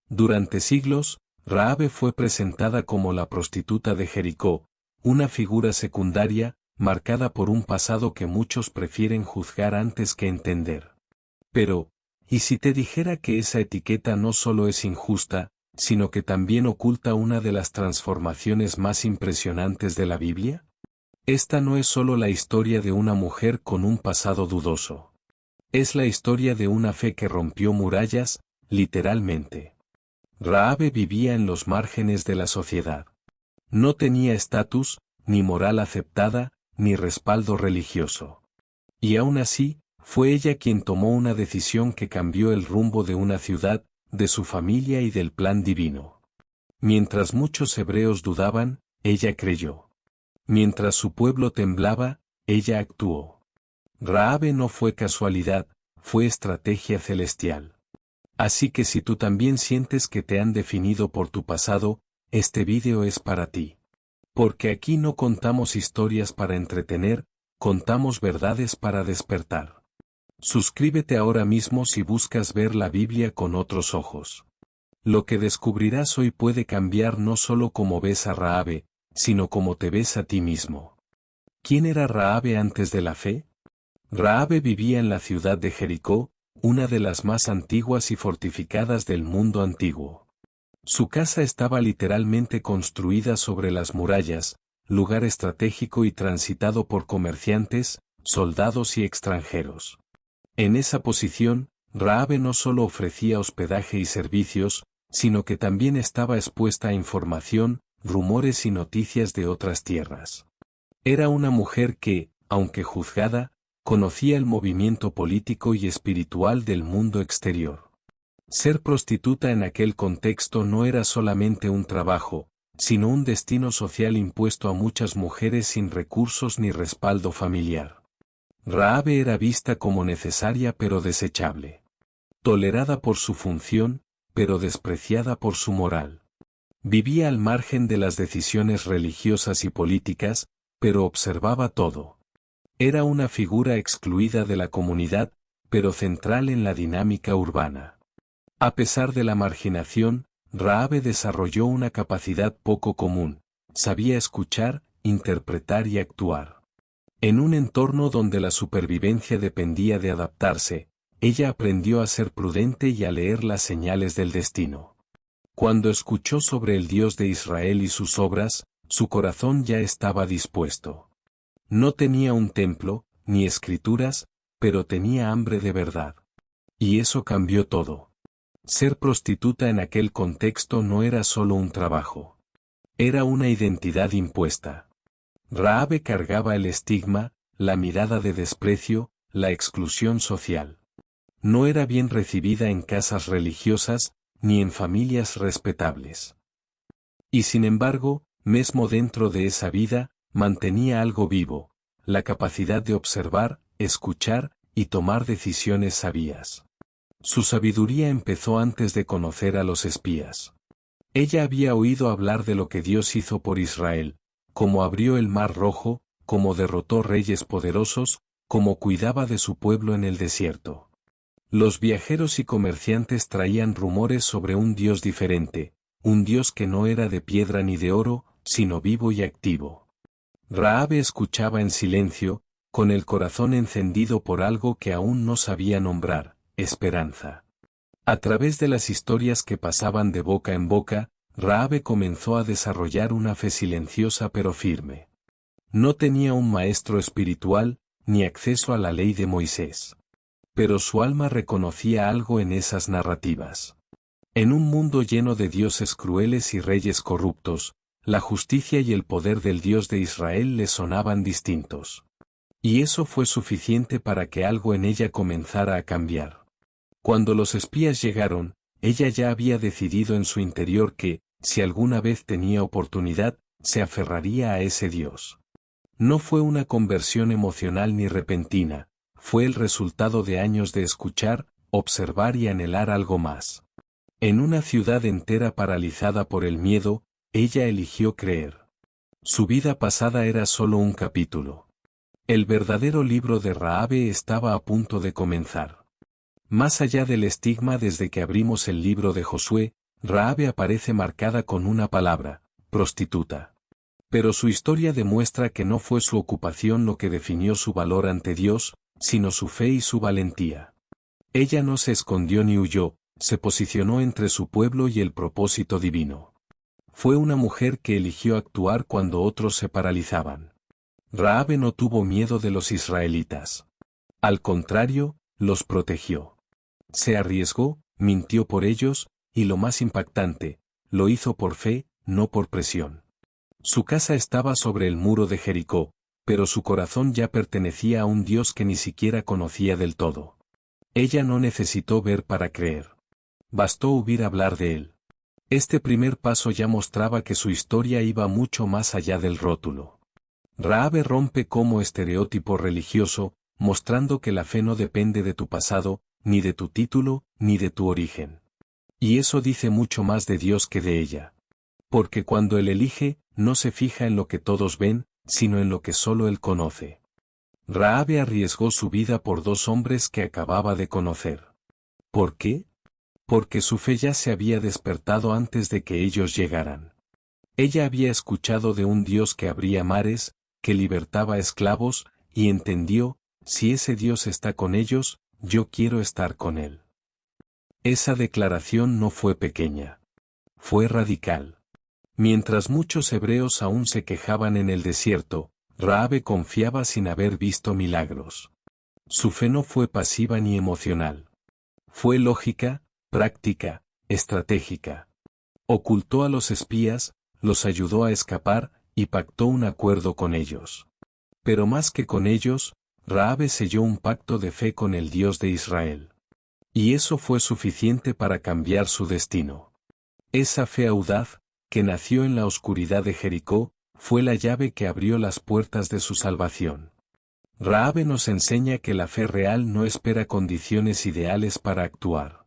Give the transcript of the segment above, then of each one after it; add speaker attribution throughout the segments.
Speaker 1: Durante siglos, Raabe fue presentada como la prostituta de Jericó, una figura secundaria, marcada por un pasado que muchos prefieren juzgar antes que entender. Pero, ¿y si te dijera que esa etiqueta no solo es injusta, sino que también oculta una de las transformaciones más impresionantes de la Biblia? Esta no es solo la historia de una mujer con un pasado dudoso. Es la historia de una fe que rompió murallas, literalmente. Raabe vivía en los márgenes de la sociedad. No tenía estatus, ni moral aceptada, ni respaldo religioso. Y aún así, fue ella quien tomó una decisión que cambió el rumbo de una ciudad, de su familia y del plan divino. Mientras muchos hebreos dudaban, ella creyó. Mientras su pueblo temblaba, ella actuó. Raabe no fue casualidad, fue estrategia celestial. Así que si tú también sientes que te han definido por tu pasado, este vídeo es para ti. Porque aquí no contamos historias para entretener, contamos verdades para despertar. Suscríbete ahora mismo si buscas ver la Biblia con otros ojos. Lo que descubrirás hoy puede cambiar no solo cómo ves a Raabe, sino cómo te ves a ti mismo. ¿Quién era Raabe antes de la fe? Raabe vivía en la ciudad de Jericó, una de las más antiguas y fortificadas del mundo antiguo. Su casa estaba literalmente construida sobre las murallas, lugar estratégico y transitado por comerciantes, soldados y extranjeros. En esa posición, Raabe no solo ofrecía hospedaje y servicios, sino que también estaba expuesta a información, rumores y noticias de otras tierras. Era una mujer que, aunque juzgada, conocía el movimiento político y espiritual del mundo exterior. Ser prostituta en aquel contexto no era solamente un trabajo, sino un destino social impuesto a muchas mujeres sin recursos ni respaldo familiar. Raabe era vista como necesaria pero desechable. Tolerada por su función, pero despreciada por su moral. Vivía al margen de las decisiones religiosas y políticas, pero observaba todo. Era una figura excluida de la comunidad, pero central en la dinámica urbana. A pesar de la marginación, Raabe desarrolló una capacidad poco común, sabía escuchar, interpretar y actuar. En un entorno donde la supervivencia dependía de adaptarse, ella aprendió a ser prudente y a leer las señales del destino. Cuando escuchó sobre el Dios de Israel y sus obras, su corazón ya estaba dispuesto. No tenía un templo, ni escrituras, pero tenía hambre de verdad. Y eso cambió todo. Ser prostituta en aquel contexto no era solo un trabajo. Era una identidad impuesta. Raabe cargaba el estigma, la mirada de desprecio, la exclusión social. No era bien recibida en casas religiosas, ni en familias respetables. Y sin embargo, mismo dentro de esa vida, mantenía algo vivo, la capacidad de observar, escuchar, y tomar decisiones sabias. Su sabiduría empezó antes de conocer a los espías. Ella había oído hablar de lo que Dios hizo por Israel, cómo abrió el Mar Rojo, cómo derrotó reyes poderosos, cómo cuidaba de su pueblo en el desierto. Los viajeros y comerciantes traían rumores sobre un Dios diferente, un Dios que no era de piedra ni de oro, sino vivo y activo. Raabe escuchaba en silencio, con el corazón encendido por algo que aún no sabía nombrar, esperanza. A través de las historias que pasaban de boca en boca, Raabe comenzó a desarrollar una fe silenciosa pero firme. No tenía un maestro espiritual, ni acceso a la ley de Moisés. Pero su alma reconocía algo en esas narrativas. En un mundo lleno de dioses crueles y reyes corruptos, la justicia y el poder del Dios de Israel le sonaban distintos. Y eso fue suficiente para que algo en ella comenzara a cambiar. Cuando los espías llegaron, ella ya había decidido en su interior que, si alguna vez tenía oportunidad, se aferraría a ese Dios. No fue una conversión emocional ni repentina, fue el resultado de años de escuchar, observar y anhelar algo más. En una ciudad entera paralizada por el miedo, ella eligió creer. Su vida pasada era solo un capítulo. El verdadero libro de Raabe estaba a punto de comenzar. Más allá del estigma desde que abrimos el libro de Josué, Raabe aparece marcada con una palabra: prostituta. Pero su historia demuestra que no fue su ocupación lo que definió su valor ante Dios, sino su fe y su valentía. Ella no se escondió ni huyó, se posicionó entre su pueblo y el propósito divino. Fue una mujer que eligió actuar cuando otros se paralizaban. Raabe no tuvo miedo de los israelitas. Al contrario, los protegió. Se arriesgó, mintió por ellos, y lo más impactante, lo hizo por fe, no por presión. Su casa estaba sobre el muro de Jericó, pero su corazón ya pertenecía a un Dios que ni siquiera conocía del todo. Ella no necesitó ver para creer. Bastó oír hablar de él. Este primer paso ya mostraba que su historia iba mucho más allá del rótulo. Raabe rompe como estereotipo religioso, mostrando que la fe no depende de tu pasado, ni de tu título, ni de tu origen. Y eso dice mucho más de Dios que de ella. Porque cuando Él elige, no se fija en lo que todos ven, sino en lo que solo Él conoce. Raabe arriesgó su vida por dos hombres que acababa de conocer. ¿Por qué? Porque su fe ya se había despertado antes de que ellos llegaran. Ella había escuchado de un Dios que abría mares, que libertaba esclavos, y entendió: si ese Dios está con ellos, yo quiero estar con Él. Esa declaración no fue pequeña. Fue radical. Mientras muchos hebreos aún se quejaban en el desierto, Raabe confiaba sin haber visto milagros. Su fe no fue pasiva ni emocional. Fue lógica, práctica, estratégica. Ocultó a los espías, los ayudó a escapar, y pactó un acuerdo con ellos. Pero más que con ellos, Raabe selló un pacto de fe con el Dios de Israel. Y eso fue suficiente para cambiar su destino. Esa fe audaz, que nació en la oscuridad de Jericó, fue la llave que abrió las puertas de su salvación. Raabe nos enseña que la fe real no espera condiciones ideales para actuar.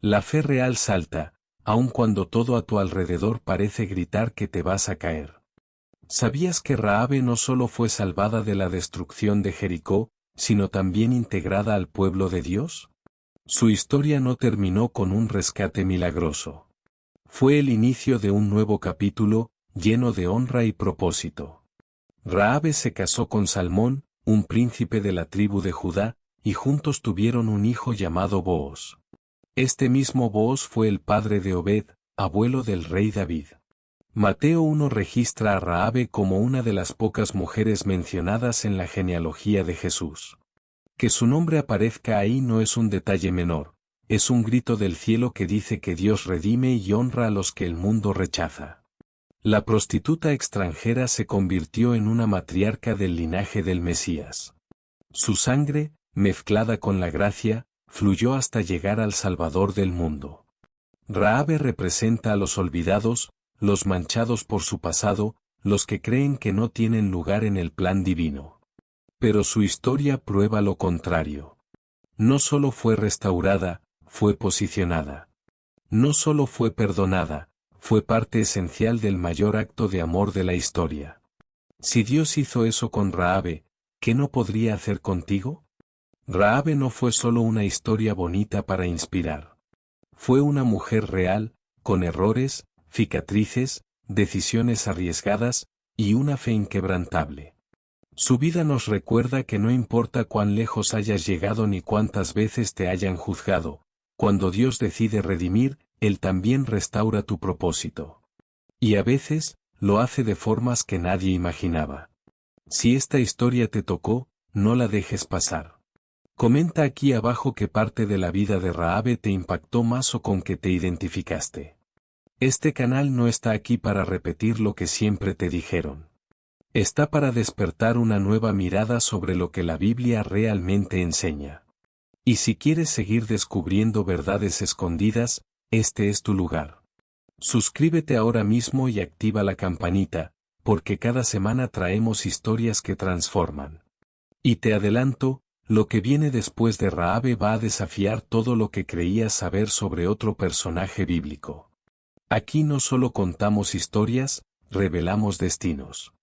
Speaker 1: La fe real salta, aun cuando todo a tu alrededor parece gritar que te vas a caer. ¿Sabías que Raabe no solo fue salvada de la destrucción de Jericó, sino también integrada al pueblo de Dios? Su historia no terminó con un rescate milagroso. Fue el inicio de un nuevo capítulo, lleno de honra y propósito. Raabe se casó con Salmón, un príncipe de la tribu de Judá, y juntos tuvieron un hijo llamado Booz. Este mismo Booz fue el padre de Obed, abuelo del rey David. Mateo 1 registra a Raabe como una de las pocas mujeres mencionadas en la genealogía de Jesús. Que su nombre aparezca ahí no es un detalle menor, es un grito del cielo que dice que Dios redime y honra a los que el mundo rechaza. La prostituta extranjera se convirtió en una matriarca del linaje del Mesías. Su sangre, mezclada con la gracia, fluyó hasta llegar al Salvador del mundo. Raabe representa a los olvidados, los manchados por su pasado, los que creen que no tienen lugar en el plan divino. Pero su historia prueba lo contrario. No solo fue restaurada, fue posicionada. No solo fue perdonada, fue parte esencial del mayor acto de amor de la historia. Si Dios hizo eso con Raabe, ¿qué no podría hacer contigo? Raabe no fue solo una historia bonita para inspirar. Fue una mujer real, con errores, cicatrices, decisiones arriesgadas, y una fe inquebrantable. Su vida nos recuerda que no importa cuán lejos hayas llegado ni cuántas veces te hayan juzgado, cuando Dios decide redimir, Él también restaura tu propósito. Y a veces, lo hace de formas que nadie imaginaba. Si esta historia te tocó, no la dejes pasar. Comenta aquí abajo qué parte de la vida de Raabe te impactó más o con que te identificaste. Este canal no está aquí para repetir lo que siempre te dijeron. Está para despertar una nueva mirada sobre lo que la Biblia realmente enseña. Y si quieres seguir descubriendo verdades escondidas, este es tu lugar. Suscríbete ahora mismo y activa la campanita, porque cada semana traemos historias que transforman. Y te adelanto, lo que viene después de Raabe va a desafiar todo lo que creías saber sobre otro personaje bíblico. Aquí no solo contamos historias, revelamos destinos.